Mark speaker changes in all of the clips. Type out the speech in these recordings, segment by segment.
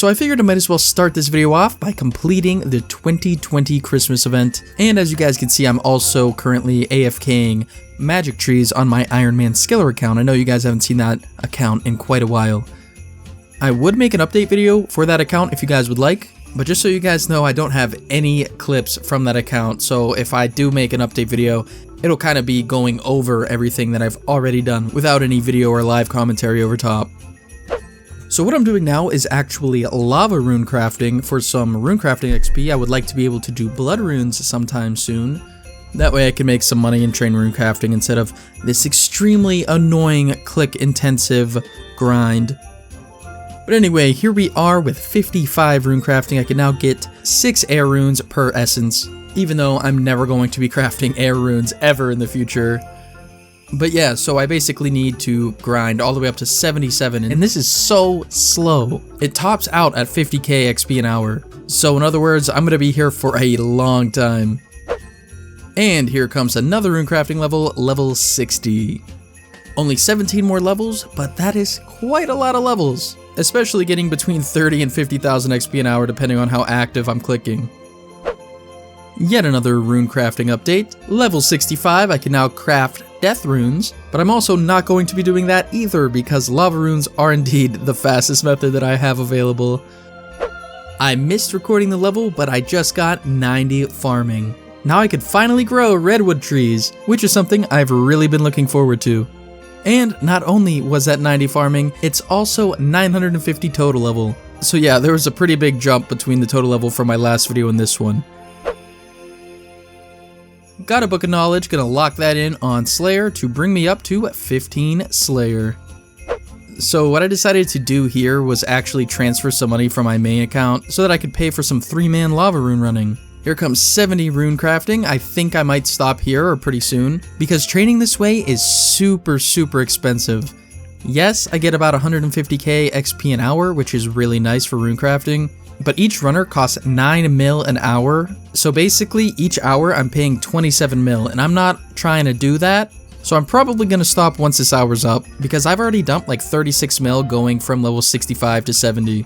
Speaker 1: So I figured I might as well start this video off by completing the 2020 Christmas event. And as you guys can see, I'm also currently AFKing magic trees on my Iron Man Skiller account. I know you guys haven't seen that account in quite a while. I would make an update video for that account if you guys would like, but just so you guys know, I don't have any clips from that account. So if I do make an update video, it'll kind of be going over everything that I've already done without any video or live commentary over top. So what I'm doing now is actually lava rune crafting for some rune crafting XP. I would like to be able to do blood runes sometime soon. That way I can make some money and train rune crafting instead of this extremely annoying click intensive grind. But anyway, here we are with 55 rune crafting. I can now get 6 air runes per essence, even though I'm never going to be crafting air runes ever in the future. But yeah, so I basically need to grind all the way up to 77, and this is so slow. It tops out at 50k XP an hour. So in other words, I'm gonna be here for a long time. And here comes another rune crafting level, level 60. Only 17 more levels, but that is quite a lot of levels, especially getting between 30 and 50,000 XP an hour depending on how active I'm clicking. Yet another rune crafting update. Level 65, I can now craft death runes, but I'm also not going to be doing that either because lava runes are indeed the fastest method that I have available. I missed recording the level, but I just got 90 farming. Now I can finally grow redwood trees, which is something I've really been looking forward to. And not only was that 90 farming, it's also 950 total level. So yeah, there was a pretty big jump between the total level from my last video and this one. Got a book of knowledge, gonna lock that in on Slayer to bring me up to 15 Slayer. So what I decided to do here was actually transfer some money from my main account so that I could pay for some 3-man lava rune running. Here comes 70 rune crafting. I think I might stop here or pretty soon because training this way is super expensive. Yes, I get about 150k XP an hour, which is really nice for rune crafting. But each runner costs 9 mil an hour, so basically each hour I'm paying 27 mil, and I'm not trying to do that, so I'm probably going to stop once this hour's up, because I've already dumped like 36 mil going from level 65 to 70.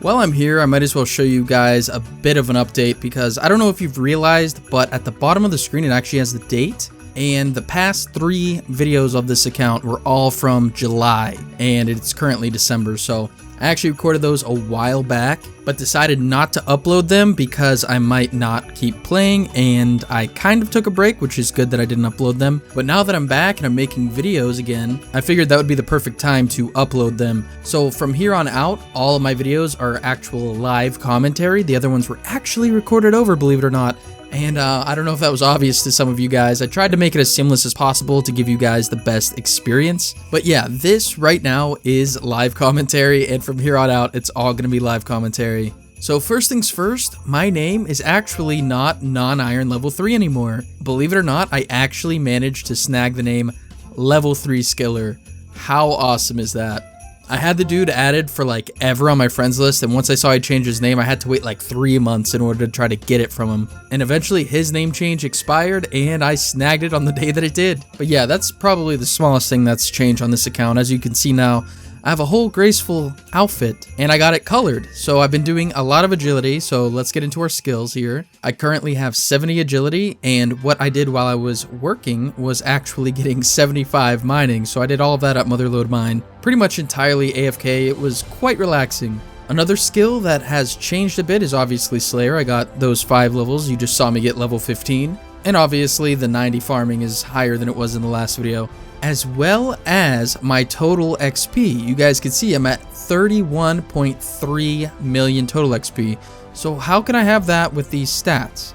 Speaker 1: While I'm here, I might as well show you guys a bit of an update, because I don't know if you've realized, but at the bottom of the screen it actually has the date, and the past 3 videos of this account were all from July, and it's currently December, so I actually recorded those a while back, but decided not to upload them because I might not keep playing, and I kind of took a break, which is good that I didn't upload them. But now that I'm back and I'm making videos again, I figured that would be the perfect time to upload them. So from here on out, all of my videos are actual live commentary. The other ones were actually recorded over, believe it or not. And I don't know if that was obvious to some of you guys. I tried to make it as seamless as possible to give you guys the best experience. But yeah, this right now is live commentary, and from here on out, it's all going to be live commentary. So first things first, my name is actually not non-iron level 3 anymore. Believe it or not, I actually managed to snag the name level 3 Skiller. How awesome is that? I had the dude added for like ever on my friends list, and once I saw I changed his name, I had to wait like 3 months in order to try to get it from him. And eventually his name change expired and I snagged it on the day that it did. But yeah, that's probably the smallest thing that's changed on this account. As you can see now, I have a whole graceful outfit and I got it colored. So I've been doing a lot of agility, so let's get into our skills here. I currently have 70 agility, and what I did while I was working was actually getting 75 mining. So I did all of that at Motherlode Mine, pretty much entirely AFK. It was quite relaxing. Another skill that has changed a bit is obviously Slayer. I got those 5 levels. You just saw me get level 15. And obviously the 90 farming is higher than it was in the last video, as well as my total XP. You guys can see I'm at 31.3 million total XP. So how can I have that with these stats?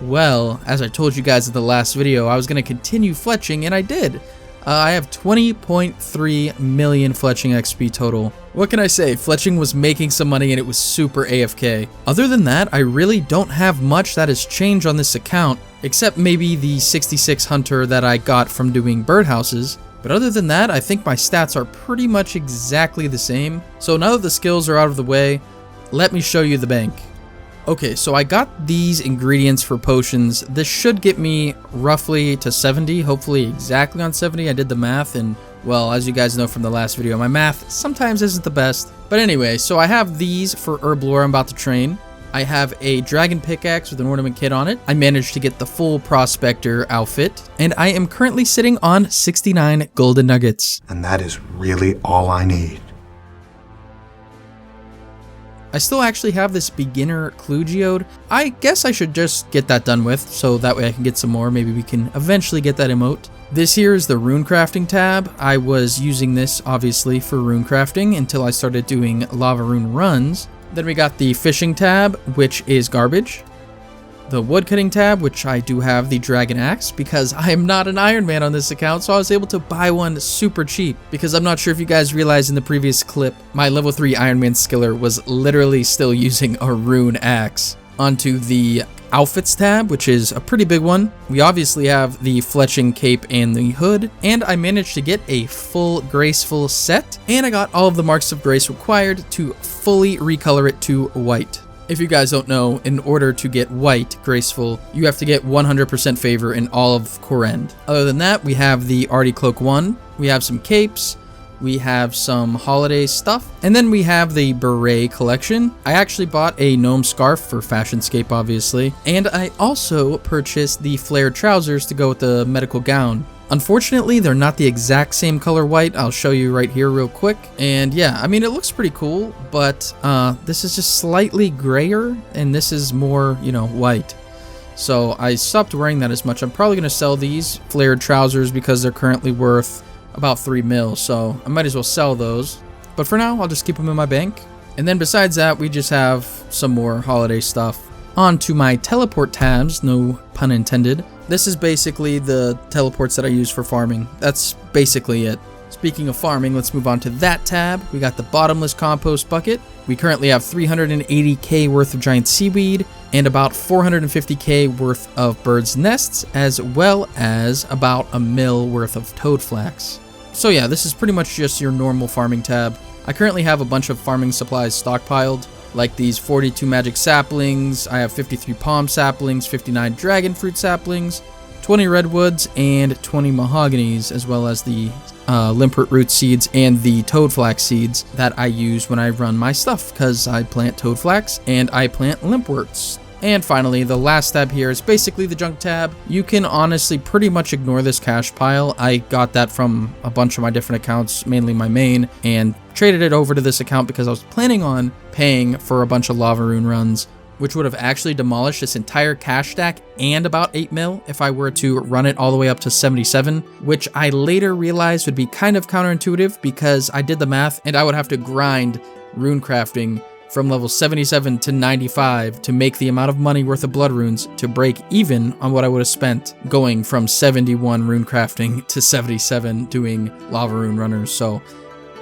Speaker 1: Well, as I told you guys in the last video, I was going to continue fletching, and I did. I have 20.3 million fletching XP total. What can I say? Fletching was making some money and it was super AFK. Other than that, I really don't have much that has changed on this account, except maybe the 66 hunter that I got from doing birdhouses. But other than that, I think my stats are pretty much exactly the same. So now that the skills are out of the way, let me show you the bank. Okay, so I got these ingredients for potions. This should get me roughly to 70, hopefully exactly on 70. I did the math, and Well, as you guys know from the last video, my math sometimes isn't the best. But anyway, so I have these for Herblore I'm about to train. I have a dragon pickaxe with an ornament kit on it. I managed to get the full prospector outfit, and I am currently sitting on 69 golden nuggets.
Speaker 2: And that is really all I need.
Speaker 1: I still actually have this beginner clue geode. I guess I should just get that done with, so that way I can get some more. Maybe we can eventually get that emote. This here is the rune crafting tab. I was using this obviously for rune crafting until I started doing lava rune runs. Then we got the fishing tab, which is garbage. The woodcutting tab, which I do have the dragon axe because I am not an Iron Man on this account, so I was able to buy one super cheap. Because I'm not sure if you guys realized in the previous clip, my level 3 Iron Man Skiller was literally still using a rune axe. Onto the outfits tab, which is a pretty big one. We obviously have the fletching cape and the hood, and I managed to get a full graceful set, and I got all of the marks of grace required to fully recolor it to white. If you guys don't know, in order to get white graceful, you have to get 100% favor in all of Korend. Other than that, we have the Arty Cloak 1, we have some capes, we have some holiday stuff, and then we have the beret collection. I actually bought a gnome scarf for Fashionscape, obviously, and I also purchased the flared trousers to go with the medical gown. Unfortunately, they're not the exact same color white. I'll show you right here real quick. And yeah, I mean, it looks pretty cool, but this is just slightly grayer, and this is more, you know, white. So I stopped wearing that as much. I'm probably going to sell these flared trousers because they're currently worth about 3 mil, so I might as well sell those. But for now, I'll just keep them in my bank. And then besides that, we just have some more holiday stuff. On to my teleport tabs, no pun intended. This is basically the teleports that I use for farming. That's basically it. Speaking of farming, let's move on to that tab. We got the bottomless compost bucket. We currently have 380k worth of giant seaweed and about 450k worth of birds' nests, as well as about a mil worth of toad flax. So yeah, this is pretty much just your normal farming tab. I currently have a bunch of farming supplies stockpiled, like these 42 magic saplings. I have 53 palm saplings, 59 dragon fruit saplings, 20 redwoods, and 20 mahoganies, as well as the limpert root seeds and the toad flax seeds that I use when I run my stuff, because I plant toad flax and I plant limpworts. And finally, the last tab here is basically the junk tab. You can honestly pretty much ignore this cash pile. I got that from a bunch of my different accounts, mainly my main, and traded it over to this account because I was planning on paying for a bunch of lava rune runs, which would have actually demolished this entire cash stack and about 8 mil if I were to run it all the way up to 77, which I later realized would be kind of counterintuitive because I did the math and I would have to grind rune crafting from level 77 to 95 to make the amount of money worth of blood runes to break even on what I would have spent going from 71 rune crafting to 77 doing lava rune runners. So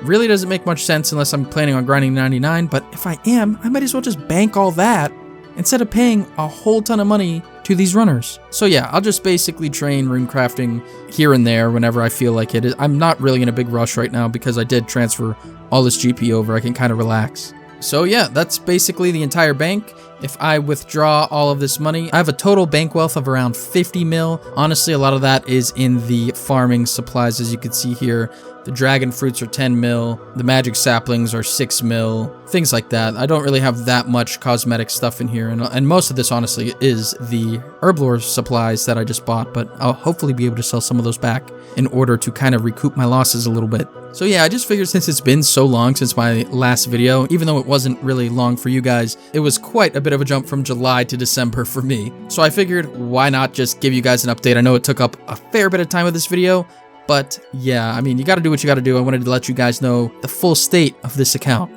Speaker 1: really doesn't make much sense unless I'm planning on grinding 99, but if I am, I might as well just bank all that instead of paying a whole ton of money to these runners. So yeah, I'll just basically train rune crafting here and there whenever I feel like it. I'm not really in a big rush right now because I did transfer all this GP over. I can kind of relax. So yeah, that's basically the entire bank. If I withdraw all of this money, I have a total bank wealth of around 50 mil. Honestly, a lot of that is in the farming supplies, as you can see here. The dragon fruits are 10 mil, the magic saplings are 6 mil, things like that. I don't really have that much cosmetic stuff in here, and most of this honestly is the Herblore supplies that I just bought, but I'll hopefully be able to sell some of those back in order to kind of recoup my losses a little bit. So yeah, I just figured since it's been so long since my last video, even though it wasn't really long for you guys, it was quite a bit of a jump from July to December for me. So I figured why not just give you guys an update. I know it took up a fair bit of time with this video, but yeah, I mean, you gotta do what you gotta do. I wanted to let you guys know the full state of this account.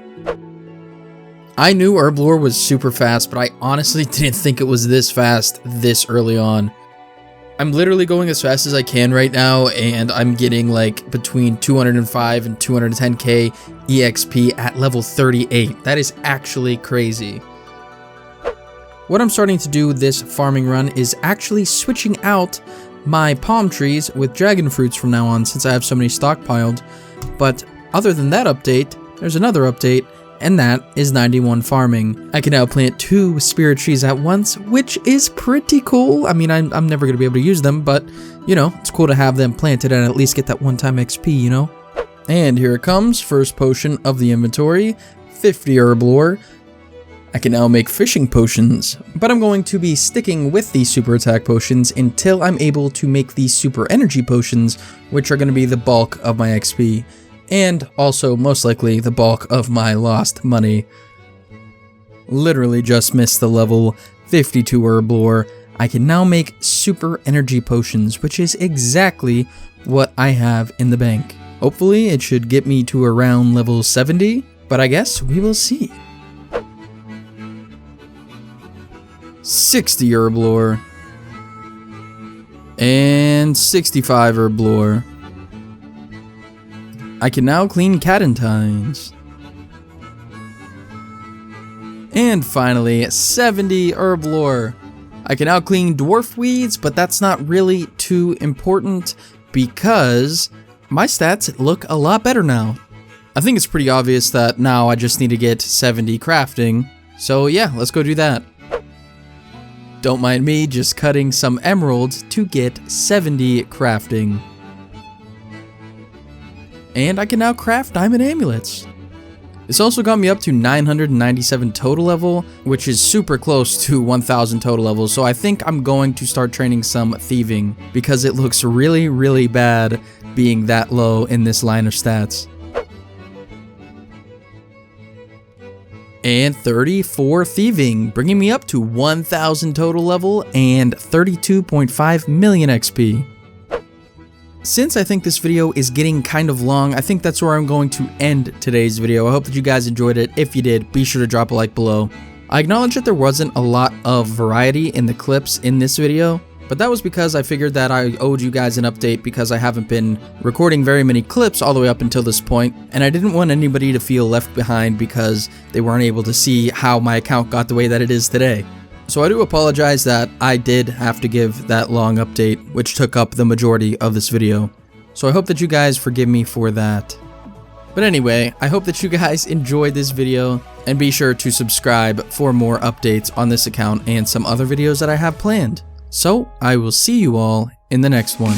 Speaker 1: I knew Herblore was super fast, but I honestly didn't think it was this fast this early on. I'm literally going as fast as I can right now, and I'm getting like between 205 and 210k EXP at level 38. That is actually crazy. What I'm starting to do this farming run is actually switching out my palm trees with dragon fruits from now on, since I have so many stockpiled. But other than that update, there's another update, and that is 91 farming. I can now plant 2 spirit trees at once, which is pretty cool. I mean, I'm never going to be able to use them, but You know, it's cool to have them planted and at least get that one-time XP, you know? And here it comes, first potion of the inventory, 50 Herblore. I can now make fishing potions, but I'm going to be sticking with these super attack potions until I'm able to make these super energy potions, which are going to be the bulk of my XP, and also most likely the bulk of my lost money. Literally just missed the level 52 Herblore. I can now make super energy potions, which is exactly what I have in the bank. Hopefully it should get me to around level 70, but I guess we will see. 60 Herblore. And 65 Herblore. I can now clean Catentines. And finally, 70 Herblore. I can now clean dwarf weeds, but that's not really too important because my stats look a lot better now. I think it's pretty obvious that now I just need to get 70 crafting. So yeah, let's go do that. Don't mind me just cutting some emeralds to get 70 crafting. And I can now craft diamond amulets. This also got me up to 997 total level, which is super close to 1000 total level, so I think I'm going to start training some thieving, because it looks really, really bad being that low in this line of stats. And 34 thieving, bringing me up to 1000 total level and 32.5 million XP. Since I think this video is getting kind of long, I think that's where I'm going to end today's video. I hope that you guys enjoyed it. If you did, be sure to drop a like below. I acknowledge that there wasn't a lot of variety in the clips in this video, but that was because I figured that I owed you guys an update because I haven't been recording very many clips all the way up until this point, and I didn't want anybody to feel left behind because they weren't able to see how my account got the way that it is today. So I do apologize that I did have to give that long update, which took up the majority of this video. So I hope that you guys forgive me for that. But anyway, I hope that you guys enjoyed this video, and be sure to subscribe for more updates on this account and some other videos that I have planned. So I will see you all in the next one.